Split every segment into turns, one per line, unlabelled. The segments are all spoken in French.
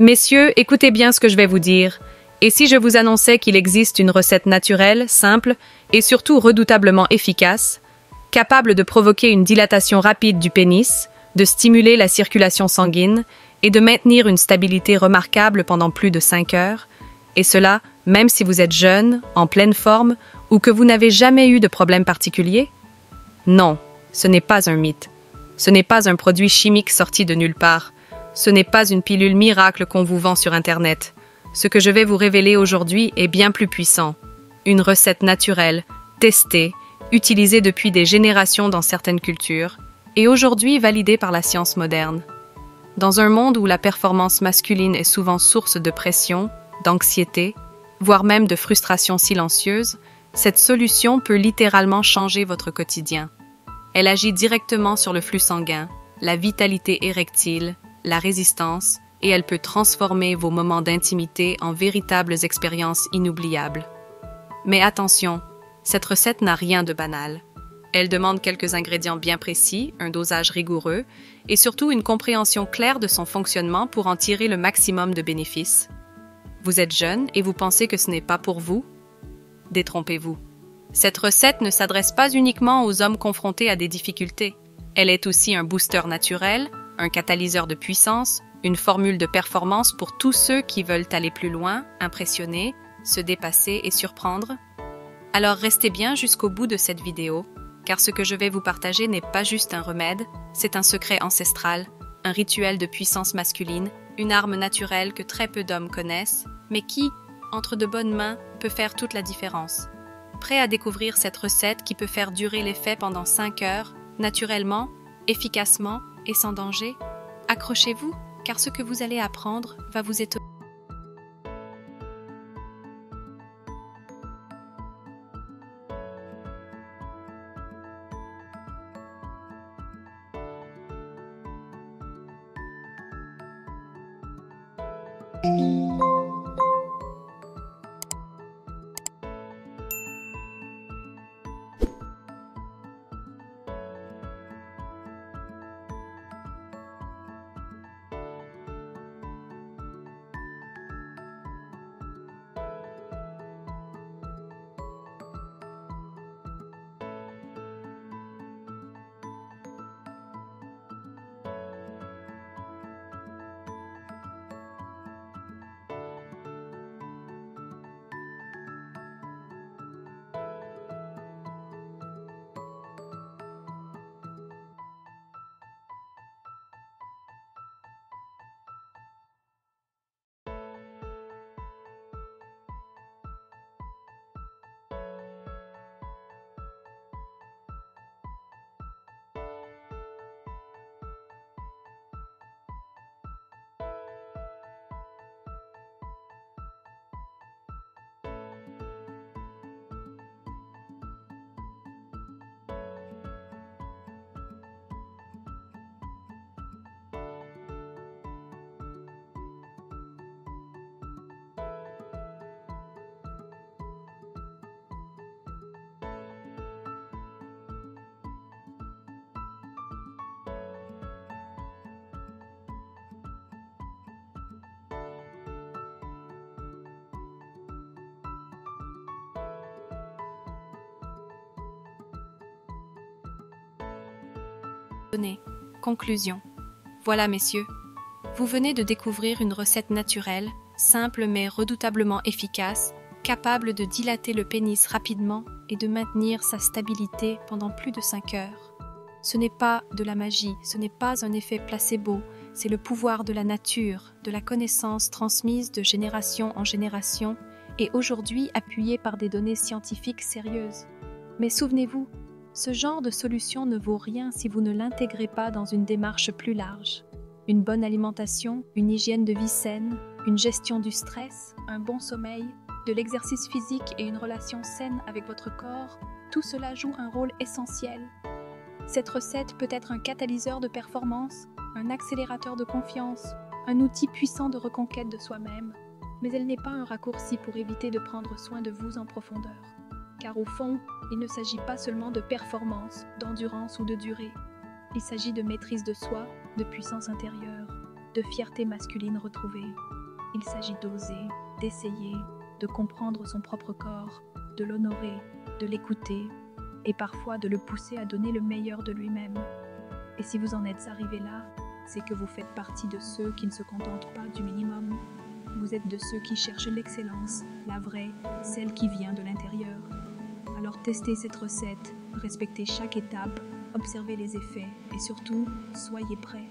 Messieurs, écoutez bien ce que je vais vous dire. Et si je vous annonçais qu'il existe une recette naturelle, simple et surtout redoutablement efficace, capable de provoquer une dilatation rapide du pénis, de stimuler la circulation sanguine et de maintenir une stabilité remarquable pendant plus de 5 heures, et cela même si vous êtes jeune, en pleine forme ou que vous n'avez jamais eu de problème particulier? Non, ce n'est pas un mythe. Ce n'est pas un produit chimique sorti de nulle part. Ce n'est pas une pilule miracle qu'on vous vend sur Internet. Ce que je vais vous révéler aujourd'hui est bien plus puissant. Une recette naturelle, testée, utilisée depuis des générations dans certaines cultures, et aujourd'hui validée par la science moderne. Dans un monde où la performance masculine est souvent source de pression, d'anxiété, voire même de frustration silencieuse, cette solution peut littéralement changer votre quotidien. Elle agit directement sur le flux sanguin, la vitalité érectile, la résistance, et elle peut transformer vos moments d'intimité en véritables expériences inoubliables. Mais attention, cette recette n'a rien de banal. Elle demande quelques ingrédients bien précis, un dosage rigoureux, et surtout une compréhension claire de son fonctionnement pour en tirer le maximum de bénéfices. Vous êtes jeune et vous pensez que ce n'est pas pour vous? Détrompez-vous. Cette recette ne s'adresse pas uniquement aux hommes confrontés à des difficultés. Elle est aussi un booster naturel, un catalyseur de puissance, une formule de performance pour tous ceux qui veulent aller plus loin, impressionner, se dépasser et surprendre. Alors restez bien jusqu'au bout de cette vidéo, car ce que je vais vous partager n'est pas juste un remède, c'est un secret ancestral, un rituel de puissance masculine, une arme naturelle que très peu d'hommes connaissent, mais qui, entre de bonnes mains, peut faire toute la différence. Prêt à découvrir cette recette qui peut faire durer l'effet pendant 5 heures, naturellement, efficacement et sans danger? Accrochez-vous, car ce que vous allez apprendre va vous étonner. Conclusion. Voilà, messieurs, vous venez de découvrir une recette naturelle, simple mais redoutablement efficace, capable de dilater le pénis rapidement et de maintenir sa stabilité pendant plus de 5 heures. Ce n'est pas de la magie, ce n'est pas un effet placebo, c'est le pouvoir de la nature, de la connaissance transmise de génération en génération et aujourd'hui appuyée par des données scientifiques sérieuses. Mais souvenez-vous, ce genre de solution ne vaut rien si vous ne l'intégrez pas dans une démarche plus large. Une bonne alimentation, une hygiène de vie saine, une gestion du stress, un bon sommeil, de l'exercice physique et une relation saine avec votre corps, tout cela joue un rôle essentiel. Cette recette peut être un catalyseur de performance, un accélérateur de confiance, un outil puissant de reconquête de soi-même, mais elle n'est pas un raccourci pour éviter de prendre soin de vous en profondeur. Car au fond, il ne s'agit pas seulement de performance, d'endurance ou de durée. Il s'agit de maîtrise de soi, de puissance intérieure.
de fierté masculine retrouvée. Il s'agit d'oser, d'essayer, de comprendre son propre corps, de l'honorer, de l'écouter et parfois de le pousser à donner le meilleur de lui-même. Et si vous en êtes arrivé là, c'est que vous faites partie de ceux qui ne se contentent pas du minimum. Vous êtes de ceux qui cherchent l'excellence, la vraie, celle qui vient de l'intérieur. Alors testez cette recette, respectez chaque étape, observez les effets et surtout, soyez prêts.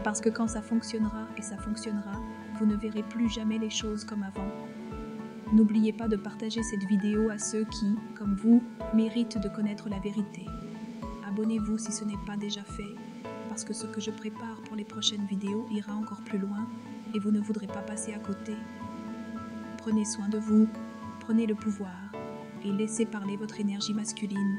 Parce que quand ça fonctionnera, et ça fonctionnera, vous ne verrez plus jamais les choses comme avant. N'oubliez pas de partager cette vidéo à ceux qui, comme vous, méritent de connaître la vérité. Abonnez-vous si ce n'est pas déjà fait, parce que ce que je prépare pour les prochaines vidéos ira encore plus loin et vous ne voudrez pas passer à côté. Prenez soin de vous, prenez le pouvoir et laissez parler votre énergie masculine.